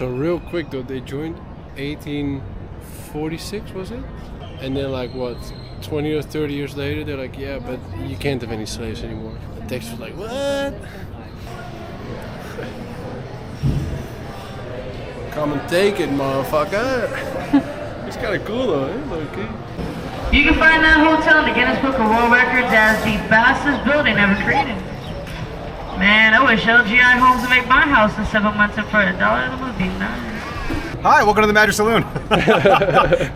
So real quick though, they joined 1846, was it? And then like what, 20 or 30 years later, they're like, yeah, but you can't have any slaves anymore. The Texas was like, what? Come and take it, motherfucker. It's kind of cool though, eh? Okay. You can find that hotel in the Guinness Book of World Records as the fastest building ever created. Man, I wish LGI Homes would make my house in 7 months and for $1 it would be nice. Hi, welcome to the Magic Saloon.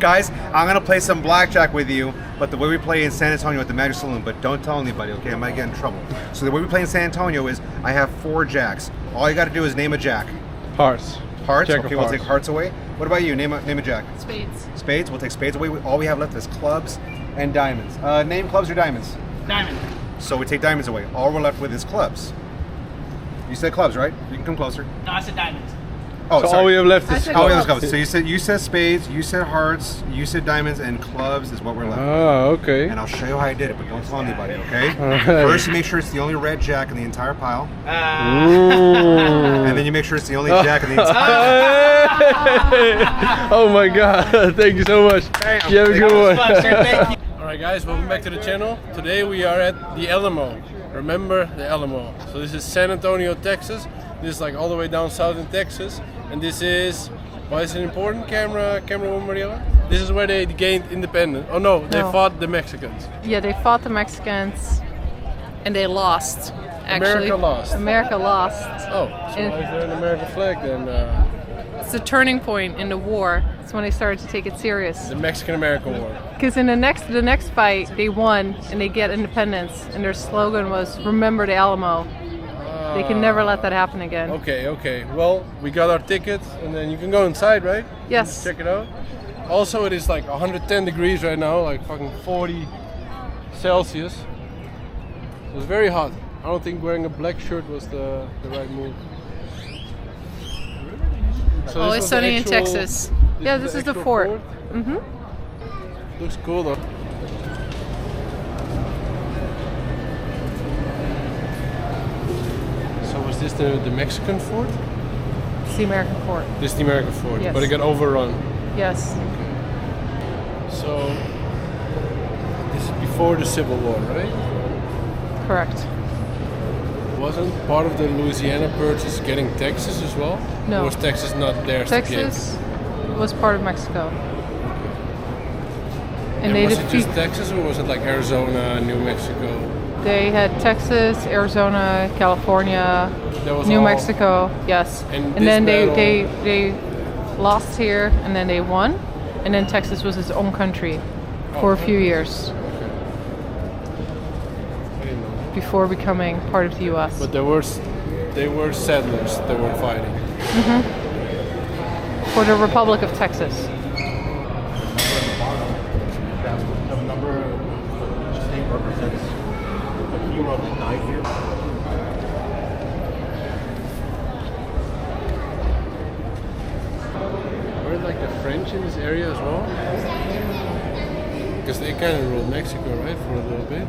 Guys, I'm gonna play some blackjack with you, but the way we play in San Antonio at the Magic Saloon, but don't tell anybody, okay? I might get in trouble. So the way we play in San Antonio is I have 4 jacks. All you gotta do is name a jack. Hearts. Hearts? Jack Okay, of we'll hearts. take hearts away. What about you? Name a jack. Spades. Spades? We'll take spades away. All we have left is clubs and diamonds. Name clubs or diamonds? Diamond. So we take diamonds away. All we're left with is clubs. You said clubs, right? You can come closer. No, I said diamonds. Oh, So sorry. all we have left is Oh, clubs. clubs. So you said spades, you said hearts, you said diamonds, and clubs is what we're left with. Oh, okay. And I'll show you how I did it, but don't tell anybody, okay? Alright. First, you make sure it's the only red jack in the entire pile, Ooh. and then you make sure it's the only jack in the entire pile. Oh my god, thank you so much. You have a good one. Thank you. Alright guys, welcome back to the channel. Today we are at the Alamo. Remember the Alamo. So this is San Antonio, Texas. This is like all the way down south in Texas. And this is, why is it important, camerawoman Mariela? This is where they gained independence. Oh no, they fought the Mexicans. Yeah, they fought the Mexicans and they lost. Actually, America lost. America lost. Oh, so And- why is there an American flag then? It's a turning point in the war. It's when they started to take it serious. The Mexican-American War. Because in the next fight, they won and they get independence. And their slogan was "Remember the Alamo." They can never let that happen again. Okay. Well, we got our ticket and then you can go inside, right? Yes. Check it out. Also, it is like 110 degrees right now, like fucking 40 Celsius. So it's very hot. I don't think wearing a black shirt was the right move. So Always this was sunny the in actual- Texas. Yeah, this is the actual fort. Mm-hmm. Looks cool though. So was this the Mexican fort? It's the American fort. This is the American fort, Yes. but it got overrun. Yes. So this is before the Civil War, right? Correct. Wasn't part of the Louisiana Purchase getting Texas as well? No. Or was Texas not theirs to Texas was part of Mexico. give? And they was it just defeat. Texas or was it like Arizona, New Mexico? They had Texas, Arizona, California, That was New all- Mexico, yes. And And this then battle- they lost here and then they won. And then Texas was its own country for a few years I didn't know. before becoming part of the US. But they were settlers that were fighting. For the Republic of Texas. The number of state represents the hero that died here. Were like the French in this area as well? Because they kind of ruled Mexico, right, for a little bit.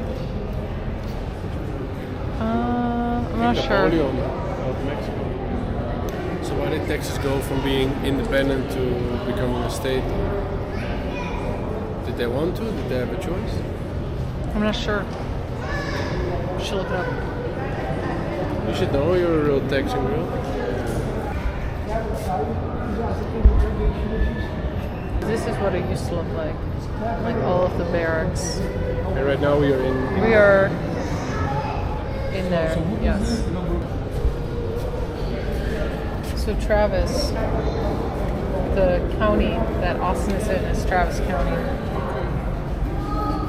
I'm not sure. Napoleon of Mexico. So why did Texas go from being independent to becoming a state? Did they want to? Did they have a choice? I'm not sure. Should look it up. You should know, you're a real Texan girl. This is what it used to look like. Like all of the barracks. And right now we are in... We are in there, yes. So Travis, the county that Austin is in is Travis County.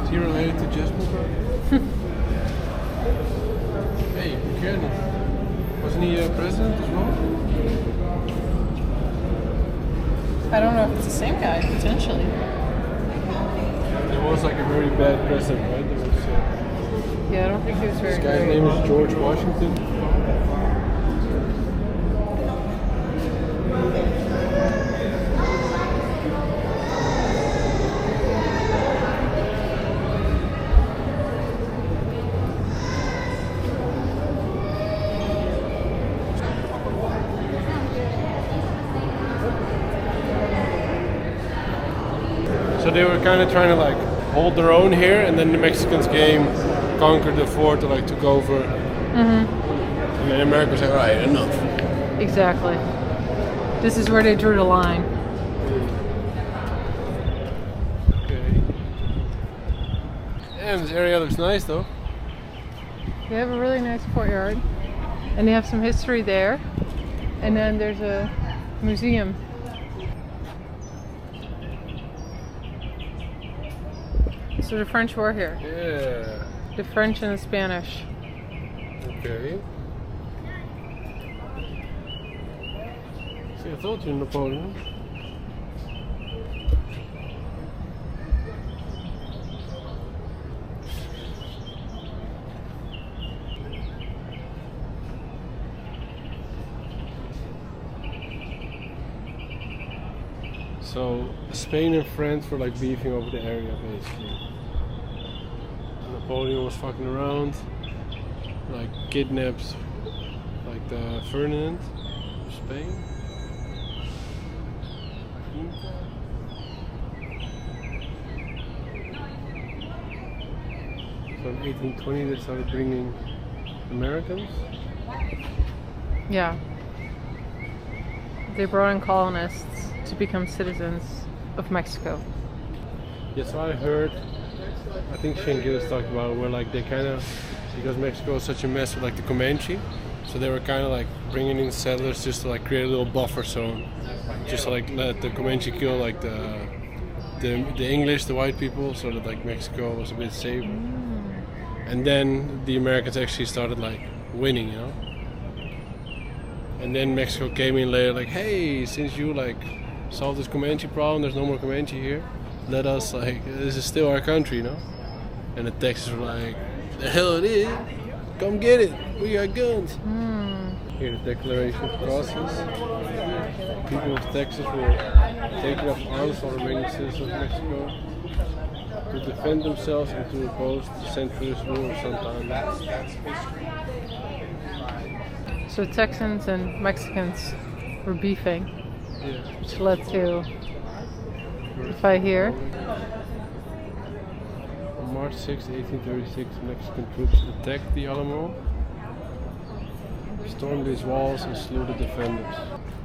Is he related to Jasmine? Hey, Buchanan. Wasn't he president as well? I don't know if it's the same guy, potentially. There was like a very bad president, right? There was, Yeah, I don't think he was very this guy's good. name is George Washington. So they were kind of trying to like hold their own here, and then the Mexicans came, conquered the fort, and like took over. And then America was like, all right, enough. Exactly. This is where they drew the line. Okay. And this area looks nice though. They have a really nice courtyard, and they have some history there. And then there's a museum. So the French were here. Yeah. The French and the Spanish. Okay. See, I told you Napoleon. So Spain and France were like beefing over the area basically. Napoleon was fucking around, like kidnaps like the Ferdinand of Spain. So in 1820 they started bringing Americans. Yeah. They brought in colonists to become citizens of Mexico. Yeah, so I heard, I think Shane Gillis talked about it, where like they kind of, because Mexico is such a mess with like the Comanche, so they were kind of like bringing in settlers just to like create a little buffer zone, just to like let the Comanche kill like the English, the white people, so that like Mexico was a bit safer. And then the Americans actually started like winning, you know. And then Mexico came in later like, hey, since you like solved this Comanche problem, there's no more Comanche here, let us like, this is still our country, you know. And the Texans were like, the hell it is, come get it, we got guns. Here the Declaration of Causes. People of Texas were taking up arms for remaining citizens of Mexico to defend themselves and to oppose the centuries rule of Santa Anna. So Texans and Mexicans were beefing, which led to the fight here. On March 6, 1836, Mexican troops attacked the Alamo, stormed its walls, and slew the defenders.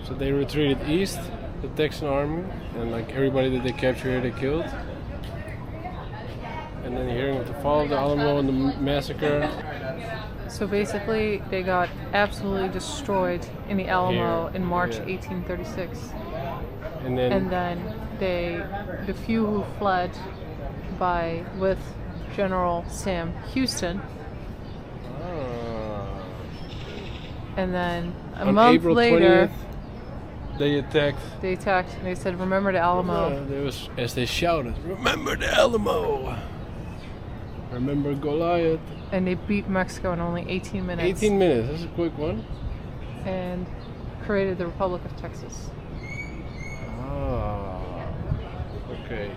So they retreated east, the Texan army, and like everybody that they captured here, they killed. And then hearing of the fall of the Alamo and the massacre. So basically, they got absolutely destroyed in the Alamo in March 1836. And then The few who fled with General Sam Houston. And then a month April later, 20th, they attacked. And they said, remember the Alamo. There was, as they shouted, remember the Alamo! Remember Goliath! And they beat Mexico in only 18 minutes. 18 minutes, that's a quick one. And created the Republic of Texas. Ah, okay.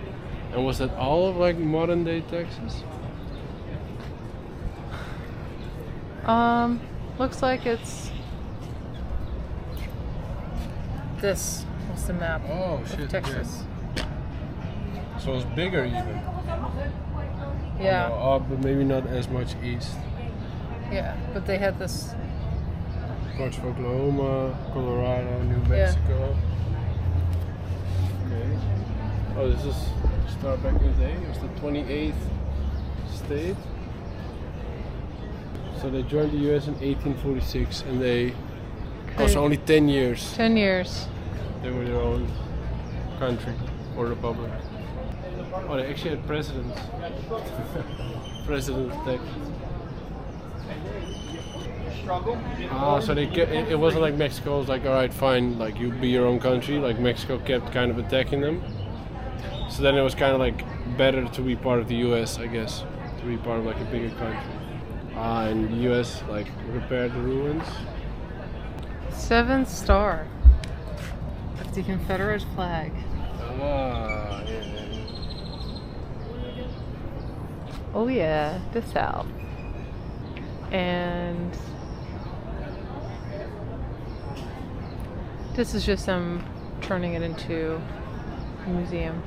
And was that all of like modern day Texas? Looks like it's this was the map of Texas. Yeah. So it's bigger even. Yeah. But maybe not as much east. Yeah, but they had this. Parts of Oklahoma, Colorado, New Mexico. Okay. Oh, this is start back in the day. It was the 28th state. So they joined the U.S. in 1846, and they also only 10 years. 10 years. They were their own country or republic. Oh, they actually had presidents. President of Texas. So it wasn't like Mexico was like, all right, fine, like you be your own country. Like Mexico kept kind of attacking them. So then it was kind of like better to be part of the U.S., I guess, to be part of like a bigger country. And the U.S. like repaired the ruins. 7th star of the Confederate flag. Ah, yeah. Oh yeah, the South. And this is just them turning it into a museum.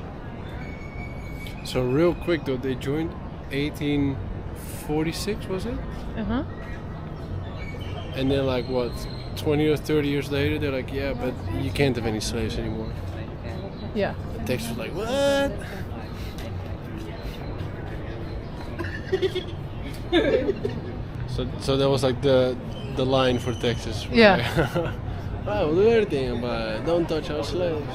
So real quick though, they joined 1846, was it? Uh-huh. And then like what, 20 or 30 years later, they're like, yeah, but you can't have any slaves anymore. Yeah. The Texas was like, what? So that was like the line for Texas. Yeah. Oh, we'll do everything, but don't touch our slaves.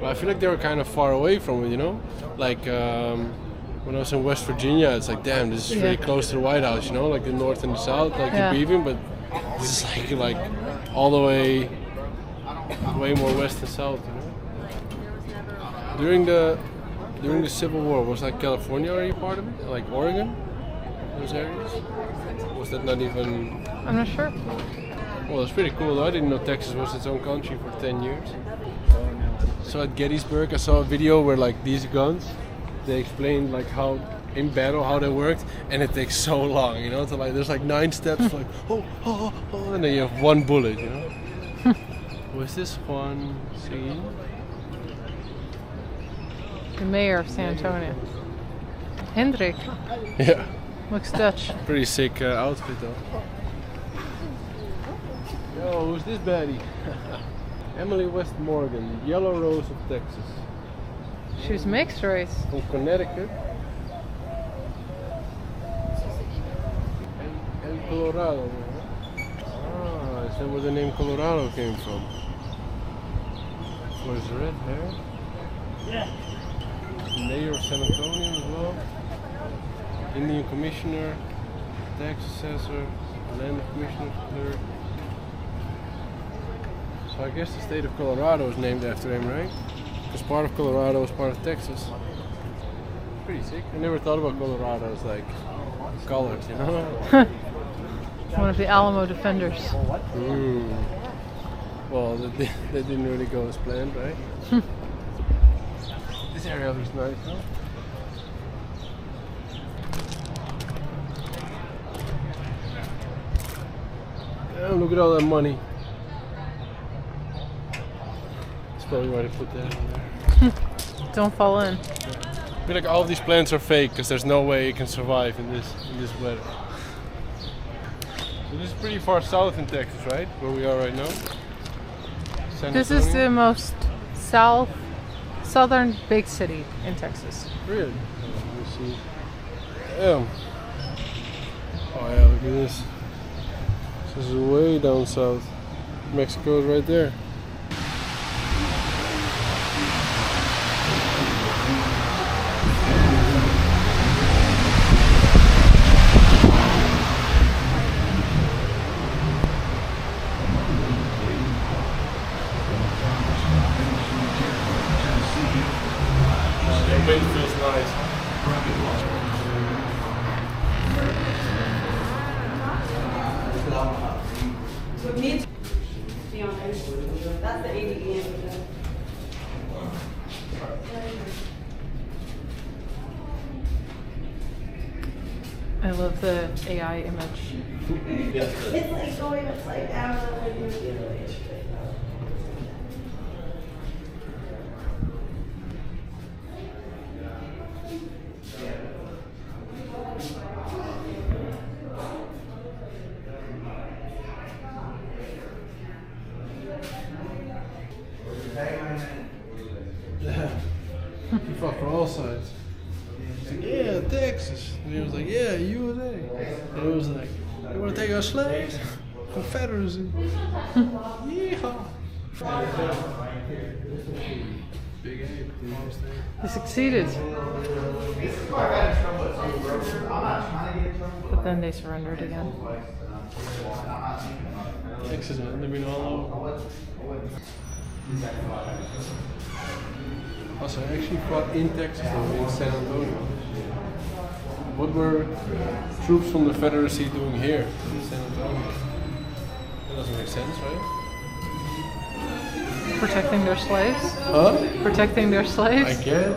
But I feel like they were kind of far away from it, you know? Like when I was in West Virginia, it's like, damn, this is really close to the White House, you know? Like the North and the South, like the beefing, but this is like all the way more west and south, you know? During the Civil War, was like California already part of it? Like Oregon? Those areas? Was that not even... I'm not sure. Well, it's pretty cool though. I didn't know Texas was its own country for 10 years. So at Gettysburg, I saw a video where like these guns, they explained like how in battle how they worked, and it takes so long, you know. So like there's like 9 steps, like oh, and then you have 1 bullet, you know. Was this one singing? The mayor of San Antonio. Hendrik. Yeah. Looks Dutch. Pretty sick outfit though. Yo, who's this baddie? Emily West Morgan, Yellow Rose of Texas. She was mixed race. From Connecticut. And Colorado. Ah, is that where the name Colorado came from? Was red hair? Yeah. Mayor of San Antonio as well. Indian Commissioner, Tax Assessor, Land Commissioner clerk. So I guess the state of Colorado is named after him, right? Because part of Colorado is part of Texas. Pretty sick. I never thought about Colorado as like colored, you know? One of the Alamo defenders. Well, that didn't really go as planned, right? This area looks nice, huh? Damn, look at all that money. That's probably why they put that in there. Don't fall in. I feel like all of these plants are fake because there's no way it can survive in this weather. So this is pretty far south in Texas, right? Where we are right now. This is the most southern big city in Texas. Really? Let me see. Damn. Oh yeah, look at this. This is way down south. Mexico is right there. The wind feels nice. That's the ADE. I love the AI image. It's like going upside down when you get it. He fought for all sides. He's like, yeah, Texas. And he was like, yeah, USA. And it was like, you want to take our slaves? Confederacy. Yeehaw. Big ape. They succeeded. But then they surrendered again. Texas, man. They've been all over. Also, I actually fought in Texas, in San Antonio. What were troops from the Confederacy doing here in San Antonio? That doesn't make sense, right? Protecting their slaves? Huh? Protecting their slaves? I guess.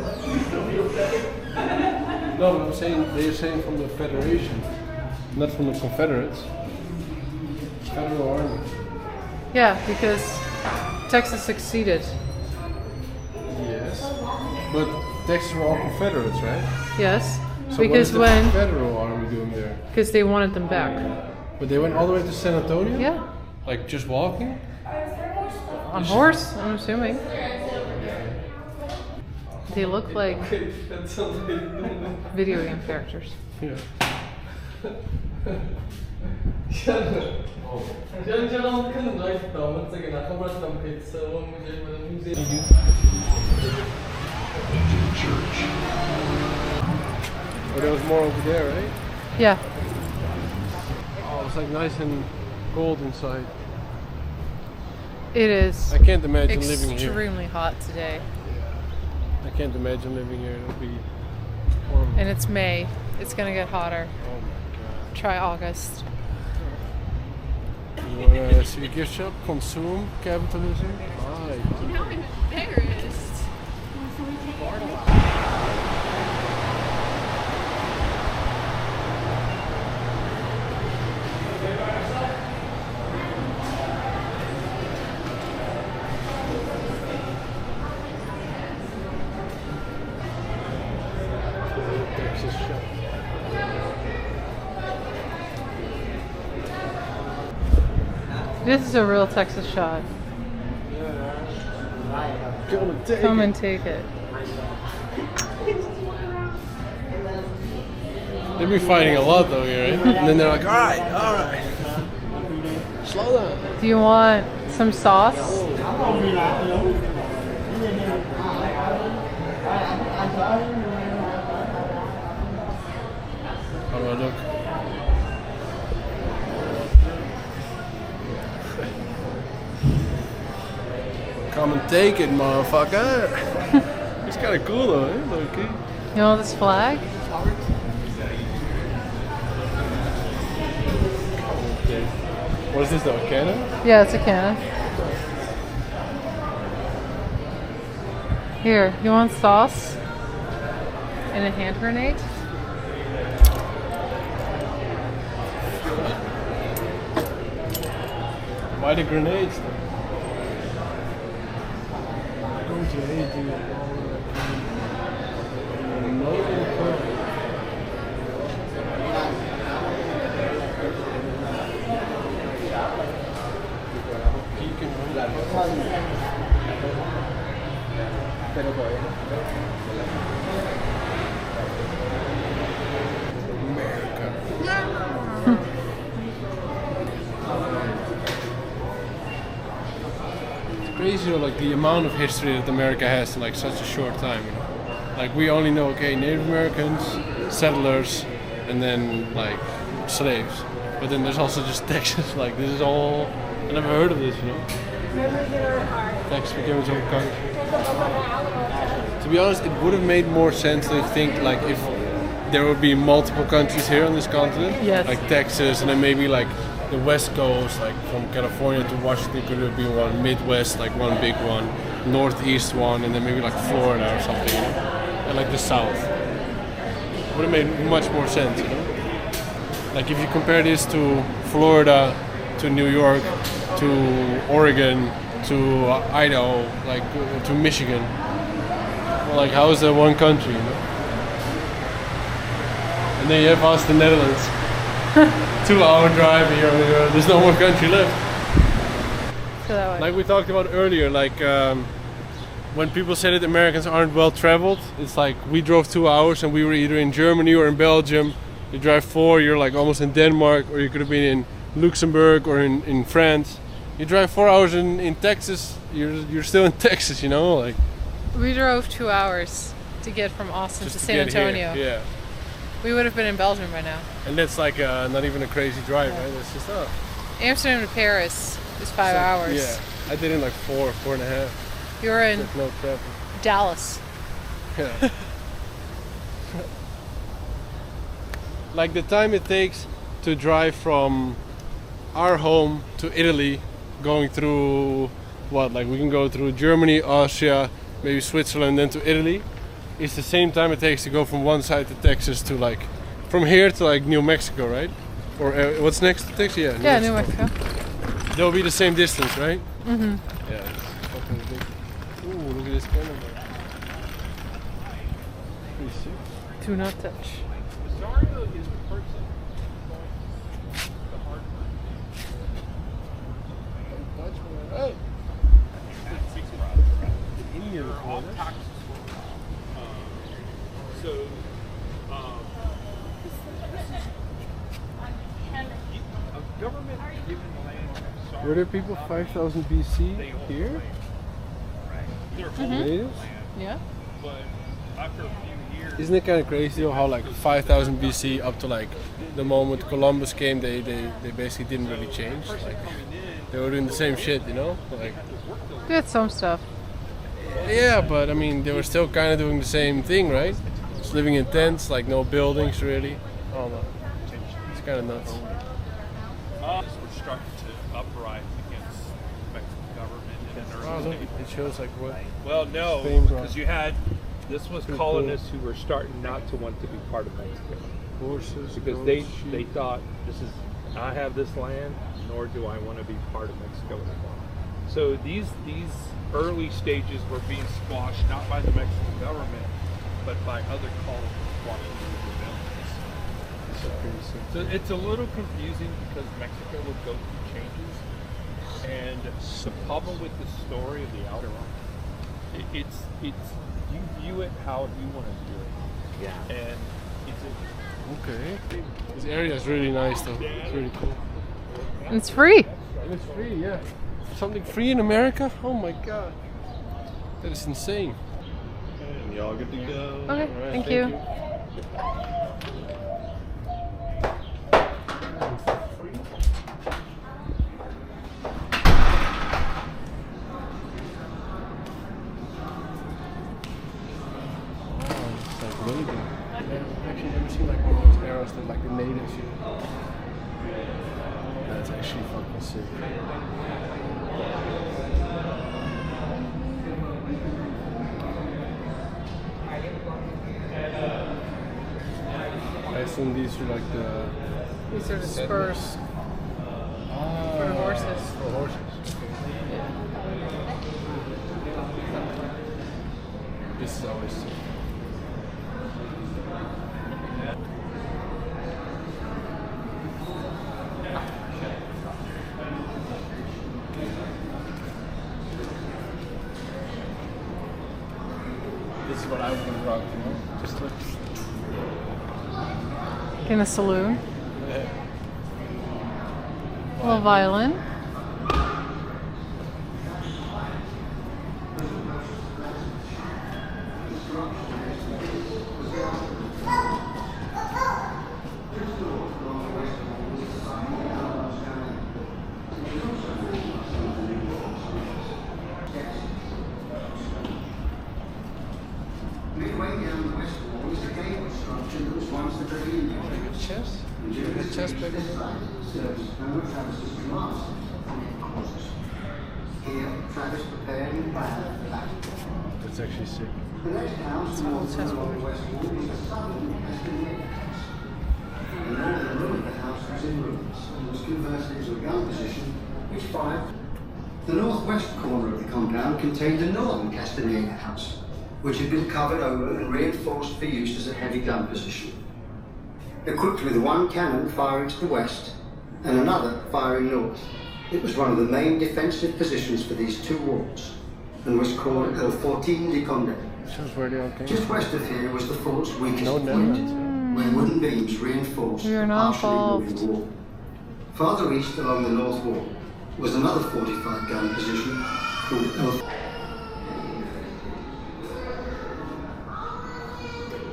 No, but I'm saying, they're saying from the Federation, not from the Confederates. Federal Army. Yeah, because Texas succeeded. Yes. But Texas were all Confederates, right? Yes. So Because what is the when Federal Army doing there? because they wanted them back. But they went all the way to San Antonio? Yeah. Like just walking? On horse, I'm assuming. They look like video game characters. Yeah. Oh, there was more over there, right? Yeah. Oh, it's like nice and cold inside. It is I can't imagine living here. extremely hot today. I can't imagine living here. It'll be horrible. And it's May. It's gonna get hotter. Oh my god. Try August. You wanna see a gift shop? Consume capitalism? Right. How embarrassed. Texas shop. This is a real Texas shot. Come and take it. They've been fighting a lot though here, right? And then they're like, alright. Slow down. Do you want some sauce? How do I look? Come and take it, motherfucker. It's kind of cool though, eh? Low-key. You know this flag? What is this though, a cannon? Yeah, it's a cannon. Here, you want sauce? And a hand grenade? Why the grenades though? Going to hate you. Crazy, like the amount of history that America has in like such a short time. You know? Like we only know, okay, Native Americans, settlers, and then like slaves. But then there's also just Texas. Like this is all. I never heard of this, you know. Texas became its own country. To be honest, it would have made more sense to think like if there would be multiple countries here on this continent, Yes. like Texas, and then maybe like the West Coast, like from California to Washington, could have been one. Midwest, like one big one. Northeast one, and then maybe like Florida or something, you know? And like the South. Would have made much more sense, you know? Like if you compare this to Florida, to New York, to Oregon, to Idaho, like to Michigan. Well, like how is that one country, you know? And then you have us, the Netherlands. 2-hour drive here, there's no more country left. So that way. Like we talked about earlier, like when people say that Americans aren't well traveled, it's like we drove 2 hours and we were either in Germany or in Belgium. You drive 4, you're like almost in Denmark, or you could have been in Luxembourg or in France. You drive 4 hours in Texas, you're still in Texas, you know, like. We drove 2 hours to get from Austin Just to to San get here, Antonio. yeah. We would have been in Belgium by now. And that's like not even a crazy drive, right? That's just Amsterdam to Paris is 5 hours. Yeah, I did it in like 4.5. You were in With no traffic. Dallas. Yeah. Like the time it takes to drive from our home to Italy, going through what? Like we can go through Germany, Austria, maybe Switzerland, then to Italy. It's the same time it takes to go from one side to Texas to like, from here to like New Mexico, right? Or what's next to Texas? Yeah, Yeah, New Mexico. They'll be the same distance, right? Mm-hmm. Yeah. It's fucking big. Ooh, look at this cannon. pretty sick. Do not touch. Rosario is the person the hard Hey! They're all taxes. So, a government given land. Were there people 5000 BC here? They're Natives? Yeah. but after a few years, Isn't it kind of crazy though, how like 5000 BC up to like the moment Columbus came, they basically didn't really change. Like they were doing the same shit, you know? Like They had some stuff. yeah, but I mean they were still kind of doing the same thing, right? Just living in tents, like no buildings really. I don't know. It's kind of nuts. we're starting to uprise against the Mexican government in an Oh, early look, stage. it shows like what. Well, no, Spain brought. because you had this was Pretty colonists who were starting not to want to be part of Mexico Horses, because goats, they sheep. thought this is I have this land, nor do I want to be part of Mexico anymore. So these early stages were being squashed not by the Mexican government, but by other colonists squashing these rebellions. So it's a little confusing because Mexico would go through changes, and the problem with the story of the Outer it's you view it how you want to view it. Yeah. And Okay. This area is really nice though. It's really cool. And it's free. And it's free, yeah. Something free in America? Oh my god. That is insane. and y'all good to go. Okay, Alright, thank you. It's like really good. I've actually never seen like one of those arrows that like the natives use. That's actually fucking sick. I assume these are like the These are the spurs for the horses. for horses. This is always sick. This is what I would rock, you know? Just like In a saloon. A little violin. Midway down the west wall is a gable structure that was once the pavilion. chest? The chest back in there? Here, Travis prepared and planned the battle. That's actually sick. The next house along the west wall is the southern western house. The northern room of the house was in ruins and was converted into a gun position which fired. The northwest corner of the compound contained the northern Castaneda house, which had been covered over and reinforced for use as a heavy gun position. Equipped with one cannon firing to the west and another firing north, it was one of the main defensive positions for these two walls and was called El Fortín de Conde. Shows where they all came Just from. west of here was the fort's weakest No, point, never. where wooden beams reinforced We are the not partially moving involved. wall. Farther east along the north wall was another fortified gun position called El.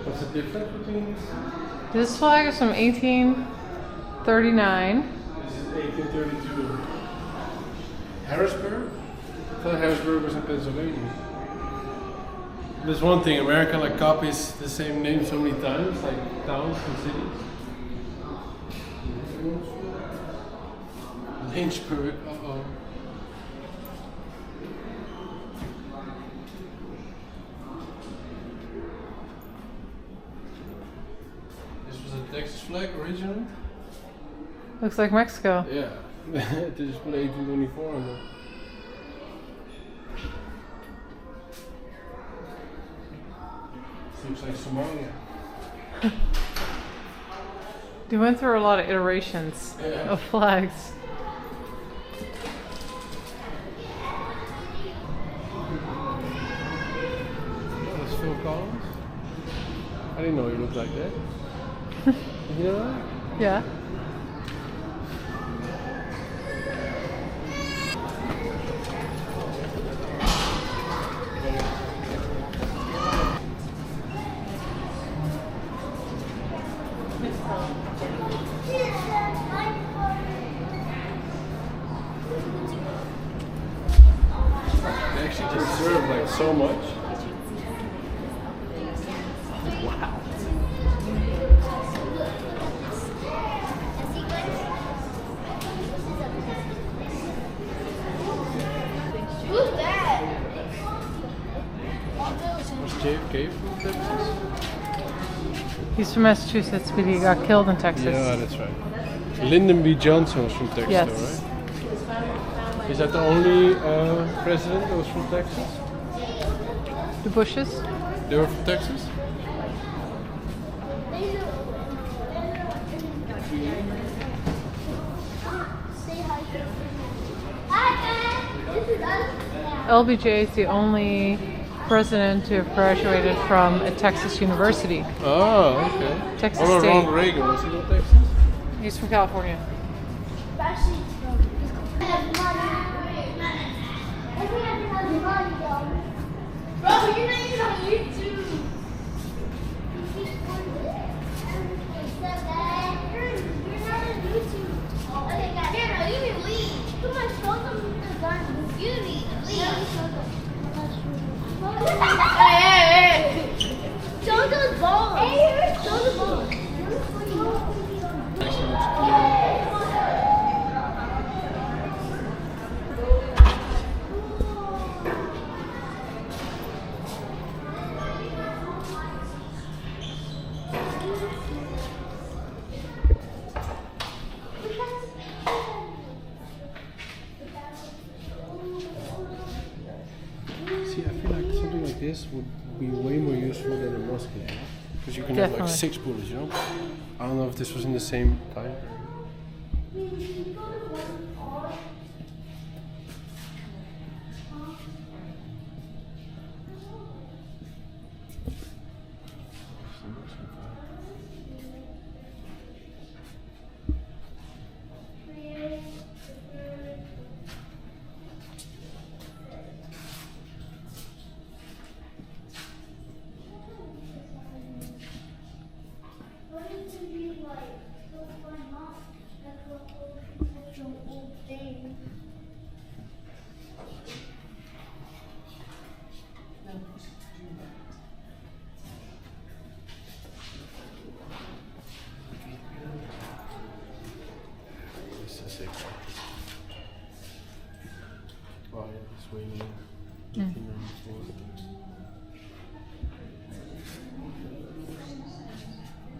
What's the difference between these? This flag is from 1839. This is 1832. Harrisburg? I thought Harrisburg was in Pennsylvania. There's one thing, America like copies the same name so many times, like towns and cities. Lynchburg, uh-oh. This was a Texas flag originally? Looks like Mexico. Yeah. They just put 1824 on there. Looks like Somalia. They went through a lot of iterations of flags. That's Phil Collins. I didn't know he looked like that. You know that? Yeah. They actually conserve like so much. Wow. Who's that? Was JFK from Texas? He's from Massachusetts, but he got killed in Texas. Yeah, that's right. Lyndon B. Johnson was from Texas, Yes. though, right? Is that the only president that was from Texas? The Bushes? They were from Texas? LBJ is the only president to have graduated from a Texas university. Oh, okay. Texas What about State. Ronald Reagan? Was he from Texas? He's from California. Bro, you're not even on YouTube. You're not on YouTube. Okay, guys. Here, you can leave. Come on, show them the gun. You need to leave. Hey. Show those balls. Show the balls. See, I feel like something like this would be way more useful than a musket, because you can have like Definitely. 6 bullets, you know? I don't know if this was in the same time. This is it. Oh yeah, this way in 1894.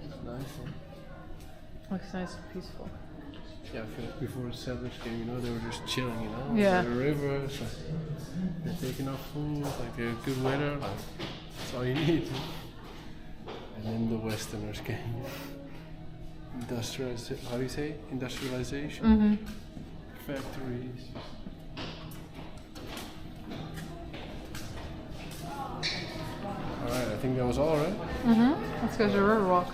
It's nice, huh? Looks nice and peaceful. Yeah, I feel like before the settlers came, you know, they were just chilling, you know, Yeah. by the rivers, like, they're taking off food, like they have good weather, like that's all you need. And then the Westerners came. How do you say? Industrialization. Mm-hmm. Factories. Alright, I think that was all, right? Mm-hmm. Let's go to the Riverwalk.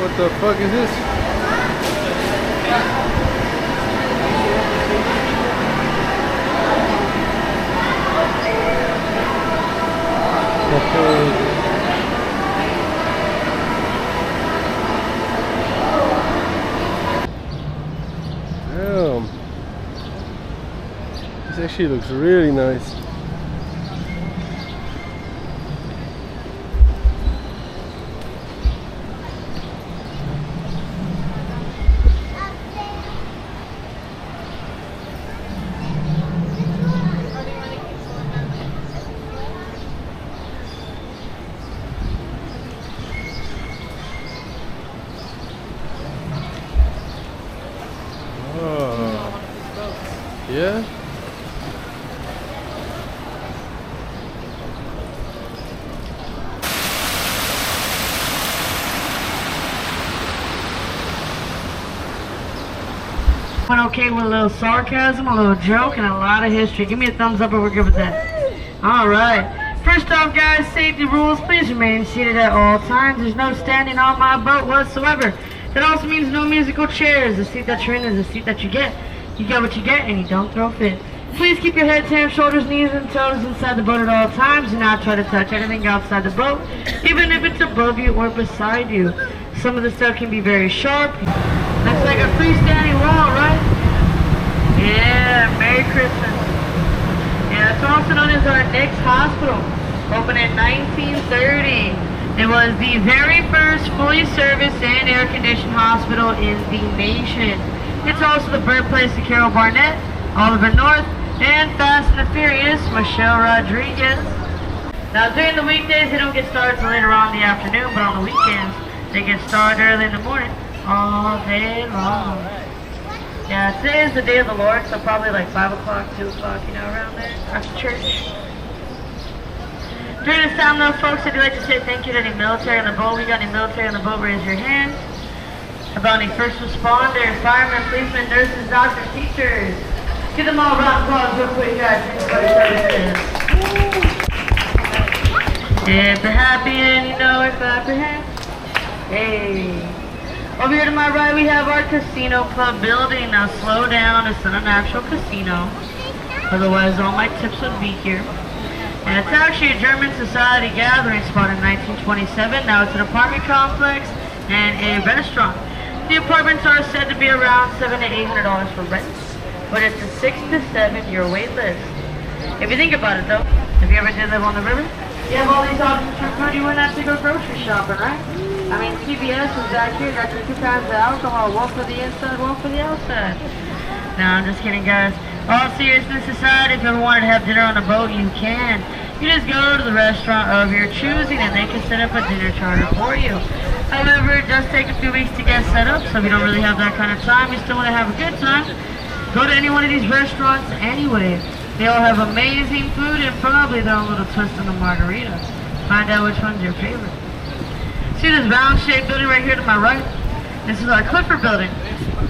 What the fuck is this? Damn. This actually looks really nice. Oh. Yeah? Went okay with a little sarcasm, a little joke, and a lot of history. Give me a thumbs up if we're good with that. Alright. First off, guys, safety rules. Please remain seated at all times. There's no standing on my boat whatsoever. That also means no musical chairs. The seat that you're in is the seat that you get. You get what you get, and you don't throw a fit. Please keep your heads, hands, shoulders, knees, and toes inside the boat at all times. Do not try to touch anything outside the boat, even if it's above you or beside you. Some of the stuff can be very sharp. Looks like a freestanding wall, right? Yeah, Merry Christmas. Yeah, it's also known as our Nick's Hospital. Opened in 1930. It was the very first fully serviced and air-conditioned hospital in the nation. It's also the birthplace of Carol Barnett, Oliver North, and Fast and the Furious, Michelle Rodriguez. Now during the weekdays they don't get started till later on in the afternoon, but on the weekends they get started early in the morning, all day long. Yeah, today is the day of the Lord, so probably like 5 o'clock, 2 o'clock, you know, around there, after church. During this time though, folks, I'd like to say thank you to any military on the boat. We got any military on the boat, raise your hand. About any first responders, firemen, policemen, nurses, doctors, teachers. Give them all a round of applause real quick, guys. If you're happy and you know it, clap your hands. Hey. Over here to my right, we have our casino club building. Now slow down, it's not an actual casino. Otherwise, all my tips would be here. And it's actually a German society gathering spot in 1927. Now it's an apartment complex and a restaurant. The apartments are said to be around $700 to $800 for rent, but it's a 6 to 7 year wait list. If you think about it though, if you ever did live on the river, you have all these options for food, you wouldn't have to go grocery shopping, right? I mean, CVS is back here, got your 2 kinds of alcohol, one for the inside, one for the outside. No, I'm just kidding, guys. All seriousness aside, if you ever wanted to have dinner on a boat, you can. You just go to the restaurant of your choosing and they can set up a dinner charter for you. However, it does take a few weeks to get set up, so if you don't really have that kind of time, you still want to have a good time, go to any one of these restaurants anyway. They all have amazing food and probably their own little twist on the margarita. Find out which one's your favorite. See this round-shaped building right here to my right? This is our Clifford building.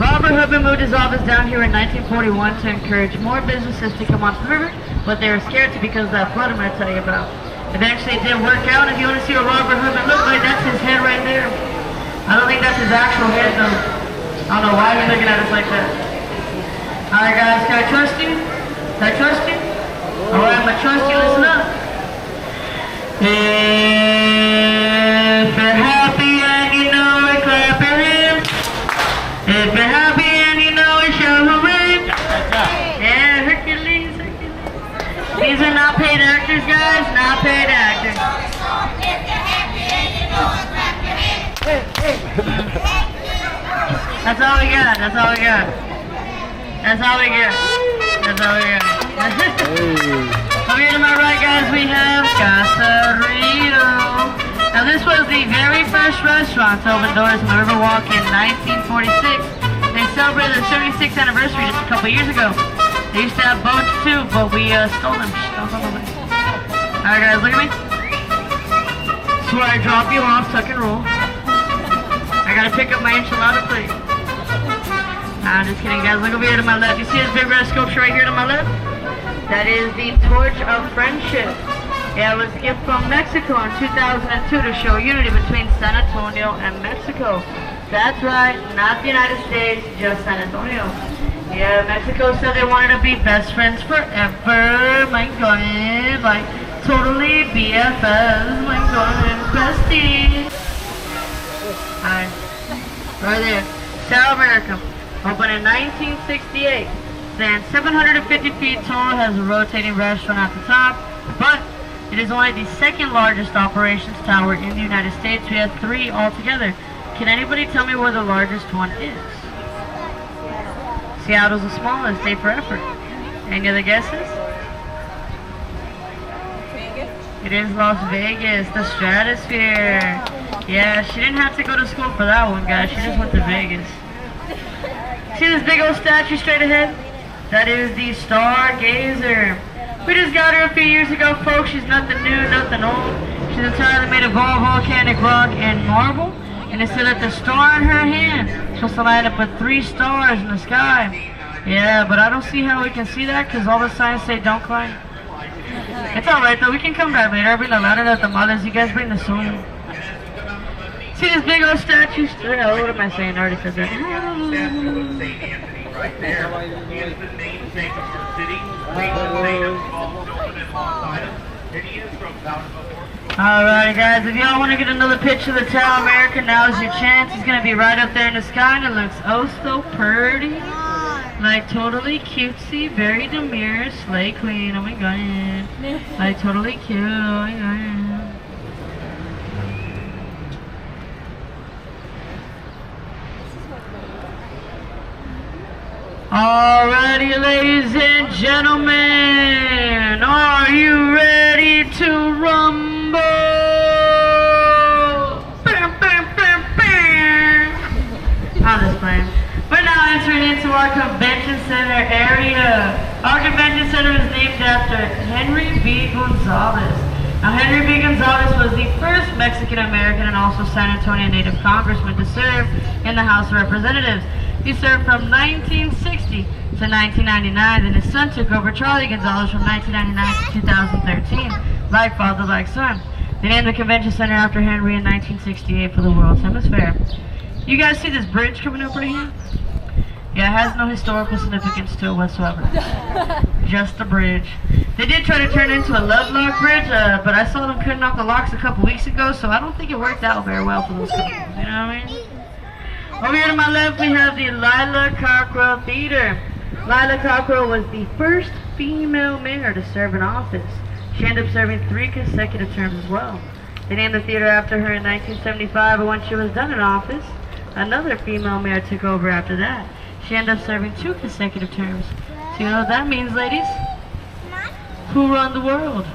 Robert Hubman moved his office down here in 1941 to encourage more businesses to come onto the river, but they were scared to because of that flood I'm going to tell you about. Eventually it did work out. If you want to see what Robert Hubman looked like, that's his head right there. I don't think that's his actual head though. I don't know why you're looking at us like that. Alright guys, can I trust you? Can I trust you? Alright, I'm going to trust you, listen up. If you're happy and you know it, clap your hands. If you're happy and you know it, show the ring. Yeah, Hercules. These are not paid actors, guys. Not paid actors. That's all we got. That's all we got. That's all we got. That's all we got. Over here to my right, guys, we have Casarito. Now this was the very first restaurant to open doors on the Riverwalk in 1946. They celebrated their 76th anniversary just a couple years ago. They used to have boats too, but we stole them. Alright guys, look at me. This is where I drop you off, tuck and roll. I gotta pick up my enchilada plate. Nah, I'm just kidding guys, look over here to my left. You see this big red sculpture right here to my left? That is the Torch of Friendship. Yeah, it was a gift from Mexico in 2002 to show unity between San Antonio and Mexico. That's right, not the United States, just San Antonio. Yeah, Mexico said they wanted to be best friends forever. My God, like totally BFFs. My God, besties. Alright, right there. South America, opened in 1968. Stands 750 feet tall, has a rotating restaurant at the top, but it is only the second largest operations tower in the United States. We have 3 altogether. Can anybody tell me where the largest one is? Seattle's the smallest, A for effort. Any other guesses? Vegas? It is Las Vegas, the Stratosphere. Yeah, she didn't have to go to school for that one, guys. She just went to Vegas. See this big old statue straight ahead? That is the Stargazer. We just got her a few years ago, folks. She's nothing new, nothing old. She's entirely made of all volcanic rock and marble. And it's said that the star in her hand is supposed to light up with 3 stars in the sky. Yeah, but I don't see how we can see that because all the signs say don't climb. It's alright though, we can come back later. I'll bring the ladder at the mothers. You guys bring the swing. See this big old statue? Oh, what am I saying? I already said that. Right there. He is the namesake of our city. And he is from Alright guys, if y'all want to get another picture of the town America, now's your chance. It's going to be right up there in the sky and it looks oh so pretty. Like totally cutesy, very demure, slay queen, oh my god. Like totally cute, oh my god. Alrighty, ladies and gentlemen, are you ready to rumble? Bam, bam, bam, bam. I'm just playing. We're now entering into our convention center area. Our convention center is named after Henry B. Gonzalez. Now, Henry B. Gonzalez was the first Mexican-American and also San Antonio native congressman to serve in the House of Representatives. He served from 1960 to 1999, and his son took over, Charlie Gonzalez, from 1999 to 2013. Like father, like son. They named the convention center after Henry in 1968 for the World's Hemisphere. You guys see this bridge coming up right here? Yeah, it has no historical significance to it whatsoever. Just a bridge. They did try to turn it into a love lock bridge, but I saw them cutting off the locks a couple weeks ago, so I don't think it worked out very well for those couples. You know what I mean? Over here to my left, we have the Lila Cockrell Theater. Lila Cockrell was the first female mayor to serve in office. She ended up serving 3 consecutive terms as well. They named the theater after her in 1975, but when she was done in office, another female mayor took over after that. She ended up serving 2 consecutive terms. So you know what that means, ladies? Who run the world?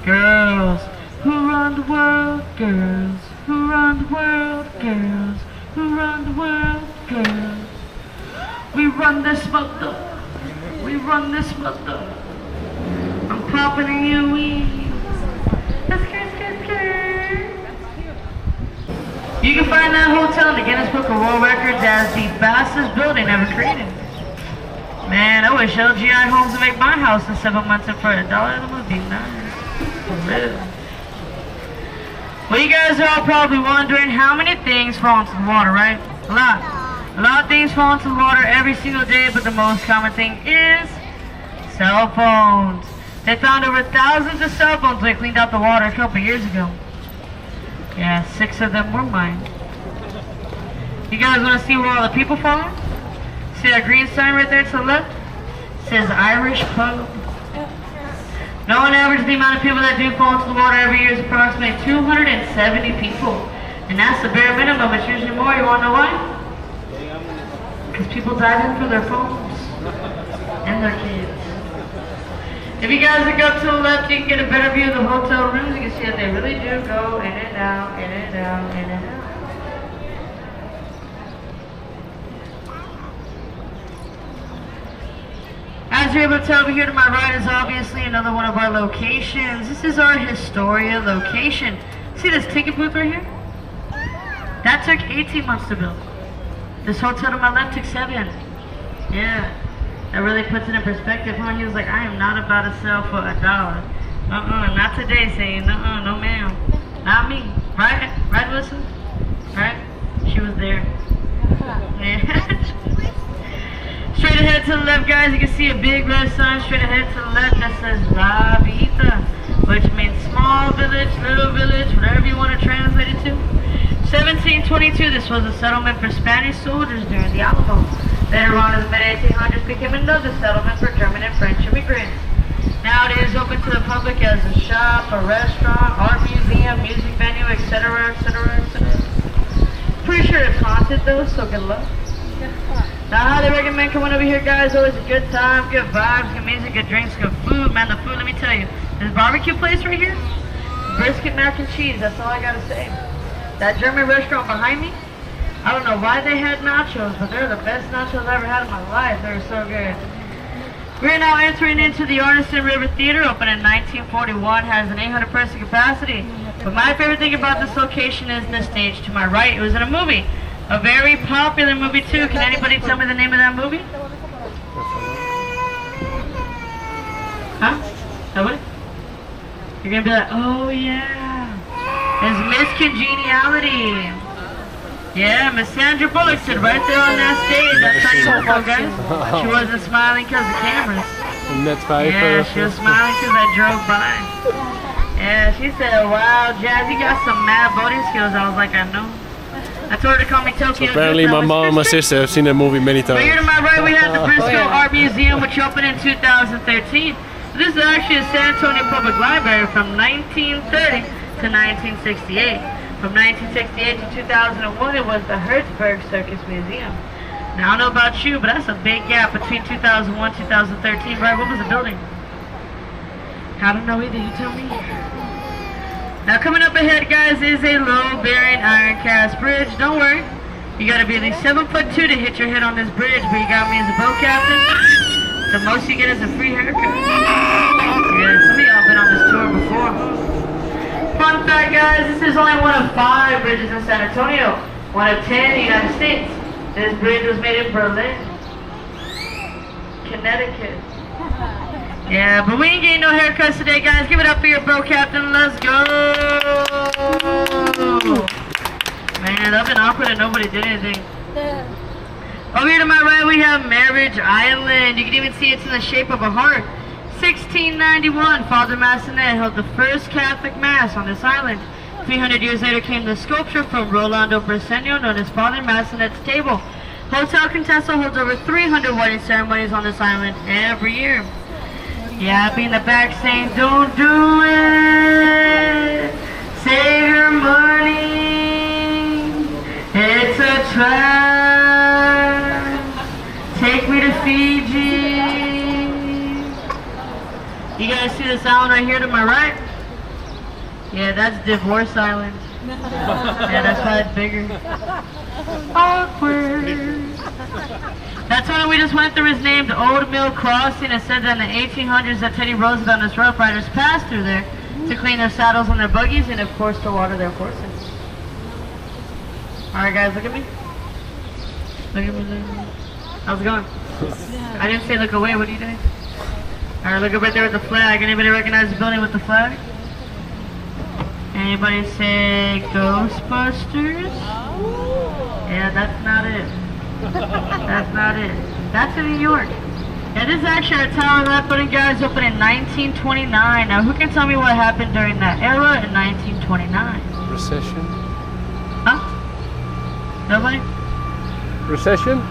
Girls. Who run the world? Girls. Who run the world? Girls. Who run the world? Girls. We run this mother. We run this mother. I'm popping in your wings. Let's go. You can find that hotel in the Guinness Book of World Records as the fastest building ever created. Man, I wish LGI Homes would make my house in 7 months and for $1. That would be nice. For real. Well, you guys are all probably wondering how many things fall into the water, right? A lot. A lot of things fall into the water every single day, but the most common thing is cell phones. They found over thousands of cell phones when they cleaned out the water a couple years ago. Yeah, 6 of them were mine. You guys want to see where all the people fall in? See that green sign right there to the left? It says Irish Pub. No one averages the amount of people that do fall into the water every year is approximately 270 people. And that's the bare minimum. It's usually more. You want to know why? Because people dive in for their phones and their kids. If you guys look up to the left, you can get a better view of the hotel rooms. You can see that they really do go in and out, in and out, in and out. As you're able to tell, over here to my right is obviously another one of our locations. This is our Historia location. See this ticket booth right here? That took 18 months to build. This hotel to my left took 7. Yeah. That really puts it in perspective, huh? He was like, I am not about to sell for $1. Not today, saying, no ma'am. Not me. Right? Right, Melissa? Right? She was there. Yeah. Straight ahead to the left, guys, you can see a big red sign straight ahead to the left that says La Vita, which means small village, little village, whatever you want to translate it to. 1722, this was a settlement for Spanish soldiers during the Alamo. Later on in the mid-1800s became another settlement for German and French immigrants. Now it is open to the public as a shop, a restaurant, art museum, music venue, etc., etc., etc. Pretty sure it's haunted though, so good luck. Now I highly recommend coming over here, guys. Always a good time, good vibes, good music, good drinks, good food. Man, the food, let me tell you. This barbecue place right here, brisket mac and cheese, that's all I gotta say. That German restaurant behind me, I don't know why they had nachos, but they're the best nachos I've ever had in my life. They're so good. We're now entering into the Artisan River Theater, opened in 1941, has an 800-person capacity. But my favorite thing about this location is the stage to my right. It was in a movie, a very popular movie too. Can anybody tell me the name of that movie? Nobody? You're gonna be like, oh yeah. It's Miss Congeniality. Yeah, Miss Sandra Bullock stood right there on that stage. That's how you look, guys. She wasn't smiling because of cameras. And that's why Yeah, she was smiling because I drove by. Yeah, she said, wow, Jazz, you got some mad boating skills. I was like, I know. I told her to call me Tokyo. apparently my mom and my sister have seen that movie many Right here times. to my right, we have the Briscoe Art Museum, which opened in 2013. This is actually a San Antonio Public Library from 1930 to 1968. From 1968 to 2001, it was the Hertzberg Circus Museum. Now, I don't know about you, but that's a big gap between 2001 and 2013, right? What was the building? I don't know either, you tell me. Now, coming up ahead, guys, is a low-bearing iron cast bridge. Don't worry. You gotta be at least 7'2" to hit your head on this bridge, but you got me as a boat captain. The most you get is a free haircut. Yeah, some of y'all been on this tour before. Fun fact, guys, this is only one of 5 bridges in San Antonio. One of 10 in the United States. This bridge was made in Berlin, Connecticut. Yeah, but we ain't getting no haircuts today, guys. Give it up for your bro captain. Let's go. Man, I've been awkward and nobody did anything. Over here to my right, we have Marriage Island. You can even see it's in the shape of a heart. 1691, Father Massonet held the first Catholic Mass on this island. 300 years later came the sculpture from Rolando Briseño known as Father Massonet's Table. Hotel Contessa holds over 300 wedding ceremonies on this island every year. Yeah, I'll be in the back saying, don't do it, save your money, it's a trap, take me to Fiji. You guys see this island right here to my right? Yeah, that's Divorce Island. Yeah, that's why it's bigger. Awkward. That's one we just went through is named Old Mill Crossing. It said that in the 1800s that Teddy Roosevelt and his Rough Riders passed through there to clean their saddles and their buggies and of course to water their horses. Alright guys, look at me. Look at me, look at me. How's it going? I didn't say look away, what are you doing? Alright, look up right there with the flag. Anybody recognize the building with the flag? Anybody say Ghostbusters? Yeah, that's not it. That's not it. That's in New York. Yeah, this is actually our tower that building, guys, opened in 1929. Now, who can tell me what happened during that era in 1929? Recession? Huh? Nobody? Recession?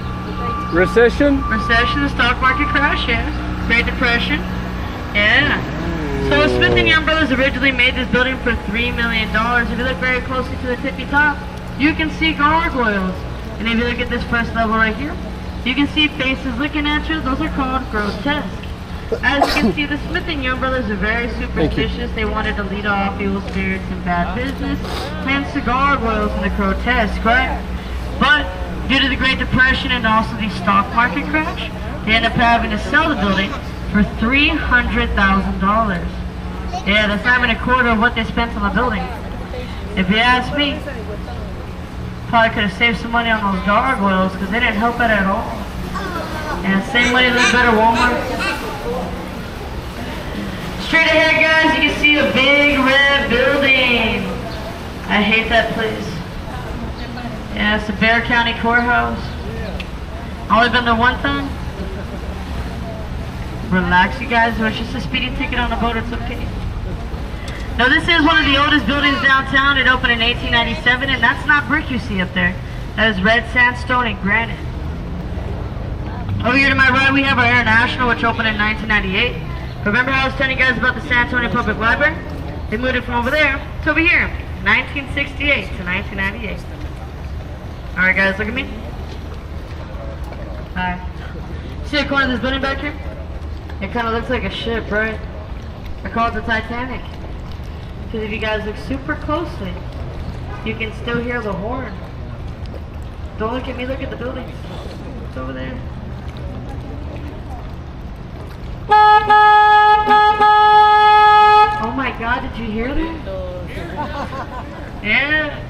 Recession? Recession, the stock market crash, yeah. Great Depression. Yeah. So Smith & Young Brothers originally made this building for $3 million. If you look very closely to the tippy top, you can see gargoyles. And if you look at this first level right here, you can see faces looking at you. Those are called grotesque. As you can see, the Smith & Young Brothers are very superstitious. They wanted to lead off evil spirits and bad business. Hence the gargoyles and the grotesque, right? But due to the Great Depression and also the stock market crash, they end up having to sell the building for $300,000. Yeah, that's not even a quarter of what they spent on the building. If you ask me, probably could have saved some money on those gargoyles because they didn't help it at all. And save money a little better Walmart. Straight ahead, guys, you can see a big red building. I hate that place. Yeah, it's the Bexar County Courthouse. Only been there one time. Relax, you guys. It was just a speeding ticket on the boat. It's okay. Now, this is one of the oldest buildings downtown. It opened in 1897, and that's not brick you see up there. That is red sandstone and granite. Over here to my right, we have our International, which opened in 1998. Remember how I was telling you guys about the San Antonio Public Library? They moved it from over there to over here, 1968 to 1998. All right, guys, look at me. All right. See the corner of this building back here? It kind of looks like a ship, right? I call it the Titanic. Because if you guys look super closely, you can still hear the horn. Don't look at me, look at the buildings. It's over there. Oh my God, did you hear that? Yeah.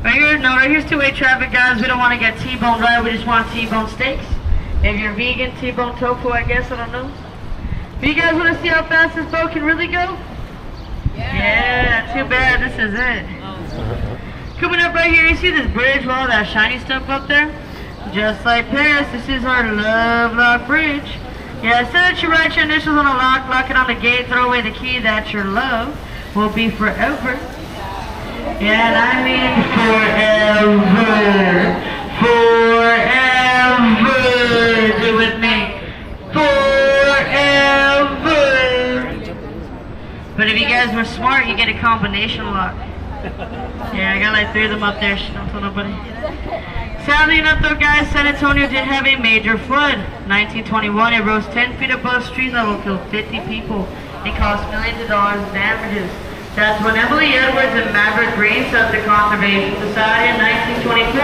Right here, no, right here's two-way traffic, guys. We don't want to get T-bone right, we just want T-bone steaks. If you're vegan, T-bone tofu, I guess, I don't know. Do you guys want to see how fast this boat can really go? Yeah, too bad this is it. Coming up right here, you see this bridge with all that shiny stuff up there? Just like Paris, this is our Love Lock Bridge. Yeah, so that you write your initials on a lock, lock it on the gate, throw away the key, that your love will be forever. Yeah, and I mean forever. Forever. Do with me. Forever. But if you guys were smart, you get a combination lock. Yeah, I got like 3 of them up there. Shh, don't tell nobody. Sadly enough though, guys, San Antonio did have a major flood. 1921, it rose 10 feet above street level, killed 50 people. It cost millions of dollars in damages. That's when Emily Edwards and Maverick Green set the Conservation Society in 1924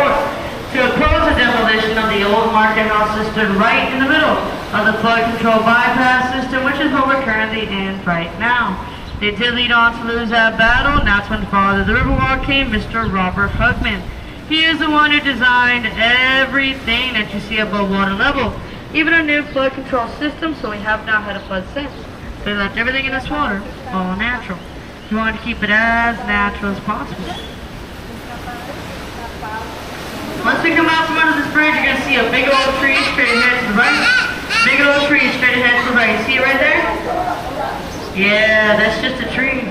to oppose the demolition of the old market house that stood right in the middle of the flood control bypass system, which is what we're currently in right now. They did lead on to lose that battle, and that's when Father of the Riverwalk came, Mr. Robert Hugman. He is the one who designed everything that you see above water level, even a new flood control system, so we have not had a flood since. They left everything in this water all natural. We wanted to keep it as natural as possible. Once we come out from under this bridge, you're going to see a big old tree straight ahead to the right. Big old tree straight ahead to the right. See it right there? Yeah, that's just a tree.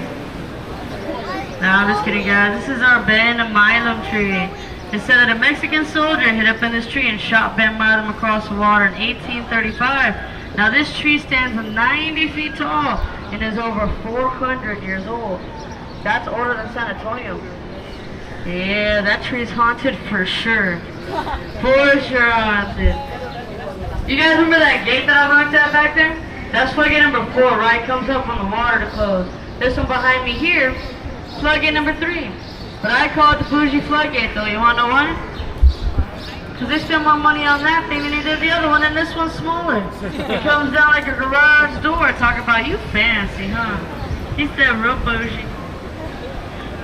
No, I'm just kidding, guys. This is our Ben Milam tree. It said that a Mexican soldier hid up in this tree and shot Ben Milam across the water in 1835. Now this tree stands 90 feet tall and is over 400 years old. That's older than San Antonio. Yeah, that tree's haunted for sure. For sure haunted. You guys remember that gate that I looked at back there? That's floodgate number 4, right? Comes up when the water to close. This one behind me here, floodgate number 3. But I call it the bougie floodgate though. You wanna know why? Because they spend more money on that thing than they did the other one, and this one's smaller. It comes down like a garage door. Talk about you fancy, huh? He said real bougie.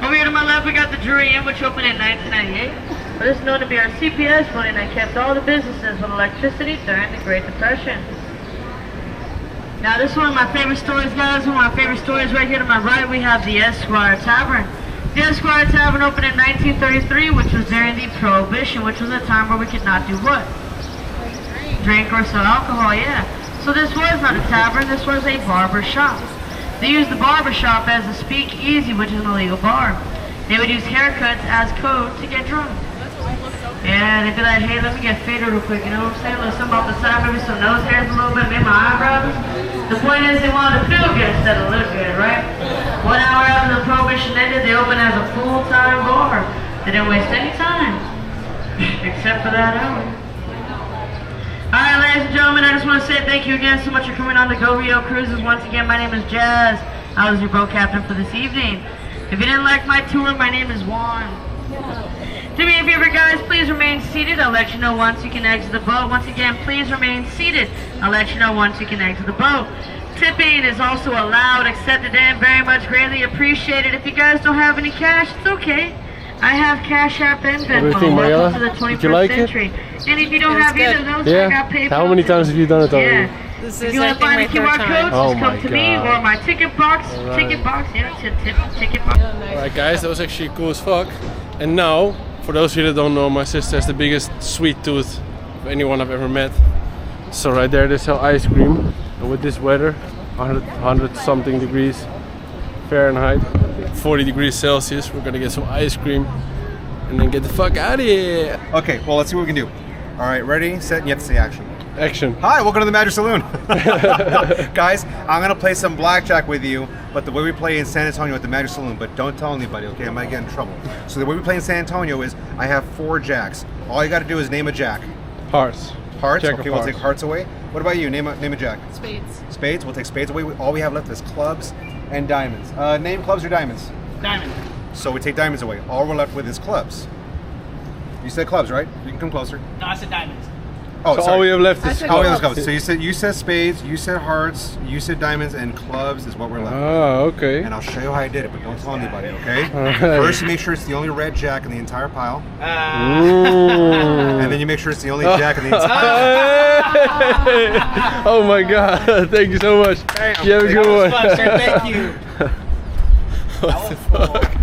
Over here to my left, we got the Drury Inn, which opened in 1998. But it's known to be our CPS building that kept all the businesses with electricity during the Great Depression. Now this is one of my favorite stories, guys. One of my favorite stories right here to my right, we have the Esquire Tavern. The Esquire Tavern opened in 1933, which was during the Prohibition, which was a time where we could not do what? Drink or sell alcohol, yeah. So this was not a tavern, this was a barber shop. They used the barber shop as a speakeasy, which is an illegal bar. They would use haircuts as code to get drunk. Yeah, they'd be like, hey, let me get faded real quick, you know what I'm saying? A little something off the side, maybe some nose hairs a little bit, maybe my eyebrows. The point is they wanted to feel good instead of look good, right? 1 hour after the Prohibition ended, they opened as a full-time bar. They didn't waste any time, except for that hour. Alright, ladies and gentlemen, I just want to say thank you again so much for coming on the Go Rio Cruises. Once again, my name is Jazz. I was your boat captain for this evening. If you didn't like my tour, my name is Juan. Do me a favor, guys, please remain seated. I'll let you know once you can exit the boat. Once again, please remain seated. I'll let you know once you can exit the boat. Tipping is also allowed, accepted, and very much greatly appreciated. If you guys don't have any cash, it's okay. I have Cash App and Venmo. Welcome to the 21st century. And if you don't have either of those, I got PayPal. How many times have you done it already? Yeah. If you want to find the QR codes, just come to me or my ticket box. Ticket box, yeah, ticket box. Alright guys, that was actually cool as fuck. And now, for those of you that don't know, my sister has the biggest sweet tooth of anyone I've ever met. So right there, they sell ice cream. And with this weather, 100 something degrees Fahrenheit, 40 degrees Celsius, we're gonna get some ice cream and then get the fuck out of here. Okay, well, let's see what we can do. All right, ready, set, and you have to say action. Action. Hi, welcome to the Magic Saloon. Guys, I'm gonna play some blackjack with you, but the way we play in San Antonio at the Magic Saloon, but don't tell anybody, okay? I might get in trouble. So the way we play in San Antonio is I have 4 jacks. All you gotta do is name a jack. Hearts. Hearts? Jack Okay, of we'll hearts. take hearts away. What about you? Name a jack. Spades. Spades? We'll take spades away. All we have left is clubs and diamonds. Name clubs or diamonds? Diamond. So we take diamonds away. All we're left with is clubs. You said clubs, right? You can come closer. No, I said diamonds. Oh, So sorry. all we have left is Oh, clubs. clubs. So you said spades, you said hearts, you said diamonds, and clubs is what we're left with. Oh, okay. And I'll show you how I did it, but don't tell anybody, okay? Alright. First, you make sure it's the only red jack in the entire pile. Ooh. And And then you make sure it's the only jack in the entire. Oh my God! Thank you so much. You have a good one. Thank you. What the fuck?